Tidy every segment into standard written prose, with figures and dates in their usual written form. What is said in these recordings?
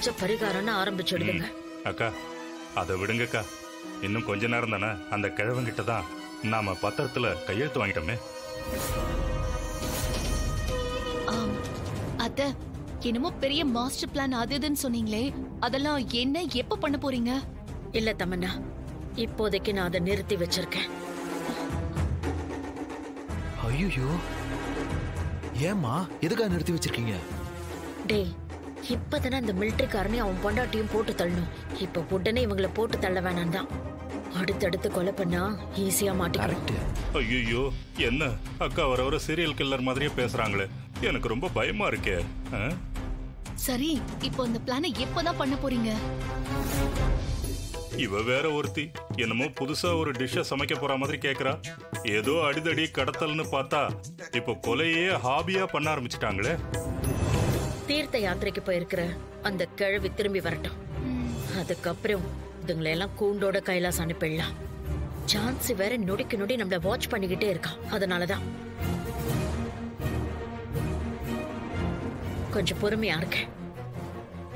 பூஜை பரிகாரம்னு ஆரம்பிச்சிடுதுங்க. அக்கா அதை விடுங்கக்கா. இன்னும் கொஞ்ச நேரம் தானே அந்த கிழவங்கிட்ட தான் நாம பத்திரத்துல கையெழுத்து வாங்கிட்டோமே. அத்த, என்னமோ பெரிய மாஸ்டர் பிளான் அது இதுன்னு சொன்னீங்களே, அதெல்லாம் என்ன எப்ப பண்ண போறீங்க? இல்ல தமன்னா, இப்போதைக்கு நான் அதை நிறுத்தி வச்சிருக்கேன். ஐயோ, ஏமா எதுக்காக நிறுத்தி வச்சிருக்கீங்க? டேய், இப்பதானே அந்த மிலிட்டரிக்காரனையும் அவன் பொண்டாட்டியும் போட்டு தள்ளணும். இப்ப உடனே இவங்களை போட்டு தள்ள வேணாம் தான். அடுத்தடுத்து கொலை பண்ணா ஈஸியா மாட்டிக்கலாம். ஐயோ, என்ன அக்கா வர சீரியல் கில்லர் மாதிரியே பேசுறாங்களே, எனக்கு ரொம்ப பயமா இருக்கே. சரி, இப்போ இந்த பிளானை எப்பதான் பண்ண போறீங்க? இவ வேற ஒருத்தி என்னமோ புதுசா ஒரு டிஷ்ஷ சமைக்க போற மாதிரி கேக்குறா. ஏதோ அடிதடி கடத்தல்னு பார்த்தா இப்போ கொலையே ஹாபியா பண்ண ஆரம்பிச்சிட்டாங்களே. தீர்த்த யாத்திரைக்கு போயிருக்கிற அந்த கிழவி திரும்பி வரட்டும். அதுக்கப்புறம் இதுங்களை எல்லாம் கூண்டோட கைலாஸ் அனுப்பிடலாம். ஜான்சி வேற நொடிக்கு நொடி நம்மள வாட்ச் பண்ணிக்கிட்டே இருக்கான். அதனாலதான் கொஞ்சம் பொறுமையா இருக்கேன்.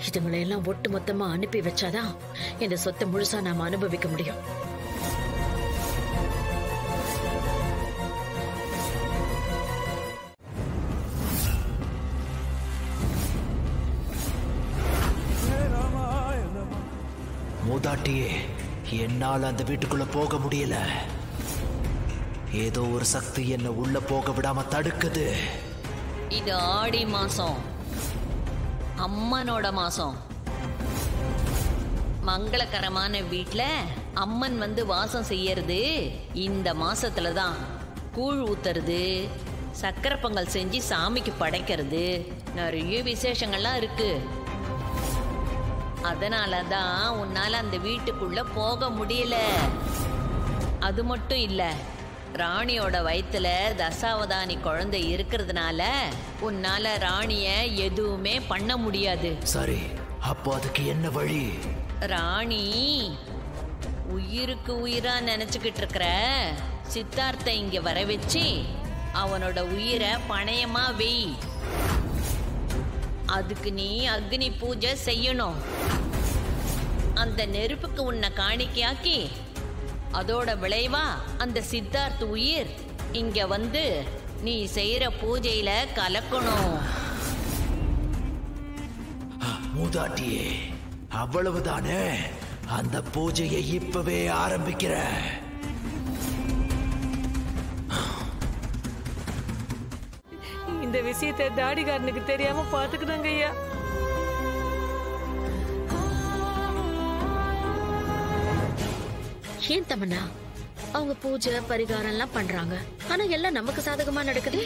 இதுங்களை எல்லாம் ஒட்டு மொத்தமா அனுப்பி வச்சாதான் இந்த சொத்தை முழுசா நாம அனுபவிக்க முடியும். மூதாட்டியே, என்னால் அந்த வீட்டுக்குள்ள போக முடியல. ஏதோ ஒரு சக்தி என்ன உள்ள போக விடாம தடுக்குது. இது ஆடி மாசம், அம்மனோட மாசம். மங்களகரமான வீட்ல அம்மன் வந்து வாசம் செய்யறது இந்த மாசத்துலதான். கூழ் ஊத்துறது, சக்கரை பொங்கல் செஞ்சு சாமிக்கு படைக்கிறது, நிறைய விசேஷங்கள்லாம் இருக்கு. அதனாலதான் உன்னால அந்த வீட்டுக்குள்ள போக முடியல. அது மட்டும் இல்ல, ராணியோட வயித்துல தசாவதானி குழந்தை இருக்கிறதுனால உன்னால ராணிய எதுவுமே பண்ண முடியாது. சரி, அப்போ அதுக்கு என்ன வழி? ராணி உயிருக்கு உயிரா நினைச்சுக்கிட்டு இருக்கிற சித்தார்த்த இங்க வர வச்சு அவனோட உயிரை பணயமா வெய். அதுக்கு நீ அக்னி பூஜை செய்யணும். அந்த நெருப்புக்கு உன்னை காணிக்கையாக்கி அதோட விளைவா அந்த சித்தார்த்த உயிர் இங்க வந்து நீ செய்யற பூஜையில கலக்கணும். மூதாட்டியே, அவ்வளவுதானே? அந்த பூஜையை இப்பவே ஆரம்பிக்கிற. இந்த விஷயத்தை தாடிகாரனுக்கு தெரியாம பாத்துக்கிட்டாங்க ஐயா. ஏன் தமன்னா, அவங்க பூஜை பரிகாரம் எல்லாம் பண்றாங்க, ஆனா எல்லாம் நமக்கு சாதகமா நடக்குது.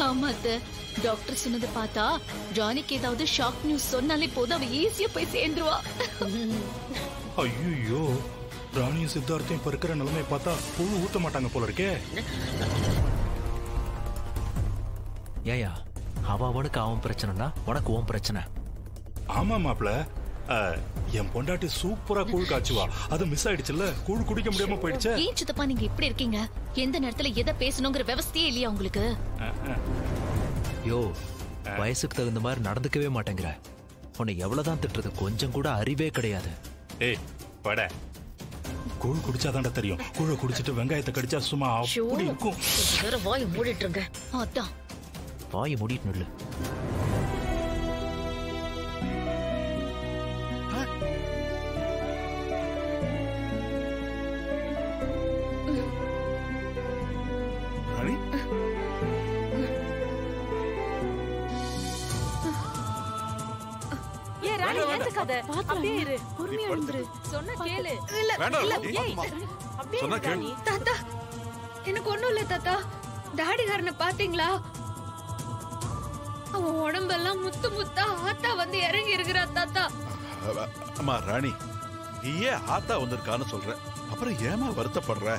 ஆமா அத்த, டாக்டர் சொன்னதை பார்த்தா ஜானிக்கு ஏதாவது ஷாக் நியூஸ் சொன்னாலே போதும், அவ ஈஸியா போய் சேர்ந்துருவா. ஐயோ, ராணியும் சித்தார்த்தையும் இப்ப இருக்கிற நிலைமையை பார்த்தா புழு ஊத்த மாட்டாங்க போல இருக்கே. ஏயா, அவனுக்கு அவன் பிரச்சனைனா உனக்கு உன் பிரச்சனை. ஆமா மாப்ள, என் பொண்டாட்டி சூப்பரா கூழ் காய்ச்சுவா. அது மிஸ் ஆயிடுச்சுல்ல, கூழ் குடிக்க முடியாம போயிடுச்சு. ஏன் சித்தப்பா நீங்க இப்படி இருக்கீங்க? எந்த நேரத்துல எதை பேசணுங்கிற விவசாயே இல்லையா உங்களுக்கு? யோ, வயசுக்கு தகுந்த மாதிரி நடந்துக்கவே மாட்டேங்கிற. உன்னை எவ்வளவுதான் திட்டுறது, கொஞ்சம் கூட அறிவே கிடையாது. ஏய் பட, கூழ் குடிச்சாதான்டா தெரியும். கூழ குடிச்சிட்டு வெங்காயத்தை கடிச்சா சும்மா அப்படி இருக்கும். வேற வாயை மூடிட்டு இருங்க. அதான் வாயை மூடிட்டு நில்லு. எனக்கு ஒண்ணும் இல்ல தாத்தா. தாடிகாரனை பாத்தீங்களா? அவன் உடம்பெல்லாம் முத்து முத்தா ஆத்தா வந்து இறங்கி இருக்கிறா தாத்தா. அம்மா ராணி, நீயே ஆத்தா வந்திருக்கான்னு சொல்ற, அப்புறம் ஏமா வருத்தப்படுற?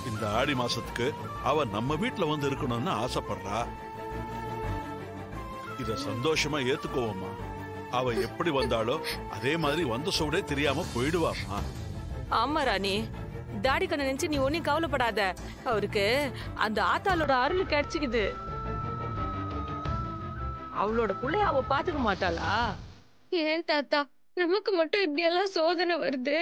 இந்த ஆடி மாசத்துக்கு அவ நம்ம வீட்டுல வந்து இருக்கணும்னு ஆசைப்படுறா. இத சந்தோஷமா ஏத்துக்கோவம்மா. அவ எப்படி வந்தாலோ அதே மாதிரி வந்த சூடே தெரியாம போயிடுவாமா. ஆமா ராணி, தாடிக்கண்ண நினைச்சு நீ ஒன்னும் கவலைப்படாத. அவருக்கு அந்த ஆத்தாளோட அருள் கிடைச்சிக்குது. அவளோட புள்ளைய அவ பாத்துக்க மாட்டாளா? ஏன் தாத்தா நமக்கு மட்டும் இப்படி எல்லாம் சோதனை வருது?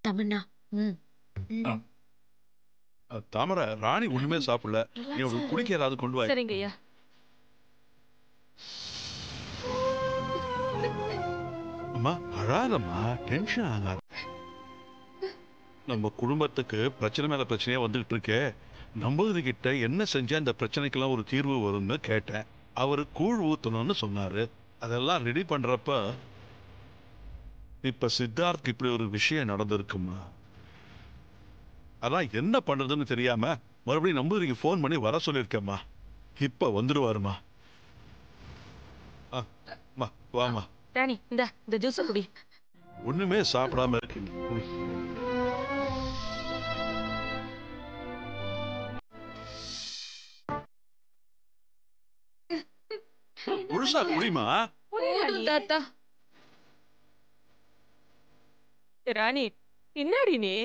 தமன்னா தாமரை, ராணி ஒண்ணுமே சாப்பிடல. நீ அவளுக்கு குடிக்க ஏதாவது கொண்டு வா. சரிங்க ஐயா. அம்மா அழாதம்மா, டென்ஷன் ஆகாத. நம்ம குடும்பத்துக்கு பிரச்சனை மேல பிரச்சனையா வந்துகிட்டு இருக்கே. நம்பூதிரி கிட்ட என்ன செஞ்சா இந்த பிரச்சனைக்கெல்லாம் ஒரு தீர்வு வரும்னு கேட்டேன். அவரு கூழ் ஊத்தணும்னு சொன்னாரு. அதெல்லாம் ரெடி பண்றப்ப இப்ப சித்தார்த் இப்படி ஒரு விஷயம் நடந்திருக்குமா. அதான் என்ன பண்றதுன்னு தெரியாம மறுபடியும் நம்பூதிரிக்கு போன் பண்ணி வர சொல்லியிருக்கேம்மா. இப்ப வந்துடுவாருமா. வாமா ராணி, இந்த ஜூஸ் குடி. ஒண்ணுமே சாப்பிடாம இருக்கு. முழுசா குடிமா. தாத்தா ராணி, என்னடி நீ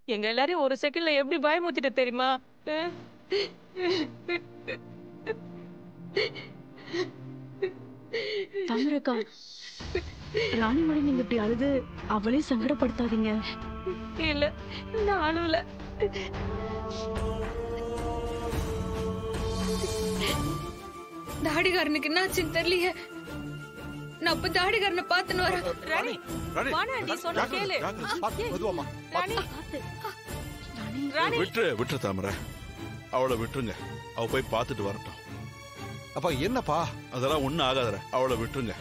எங்க எல்லாரையும் ஒரு செகண்ட்ல எப்படி பயமுத்திட்ட தெரியுமா? தாமரக்கா, ராணி மணி நீங்க இப்படி அழுது அவளே சங்கடப்படுத்தாதீங்க. இல்ல, நானும் இல்ல. தாடிகாரனுக்கு என்னாச்சுன்னு தெரியலையே. நான் அப்ப தாடிகாரனை பாத்துன்னு வரேன். ராணி, வாடா, நீ சொன்ன கேளு. ராணி, ராணி, விட்டுரு தாமரை, அவளை விட்டுருங்க. அவ போய் பார்த்துட்டு வரட்டும். அப்பா என்னப்பா? அதெல்லாம் ஒண்ணும் ஆகாதற, அவளை விட்டுருங்க.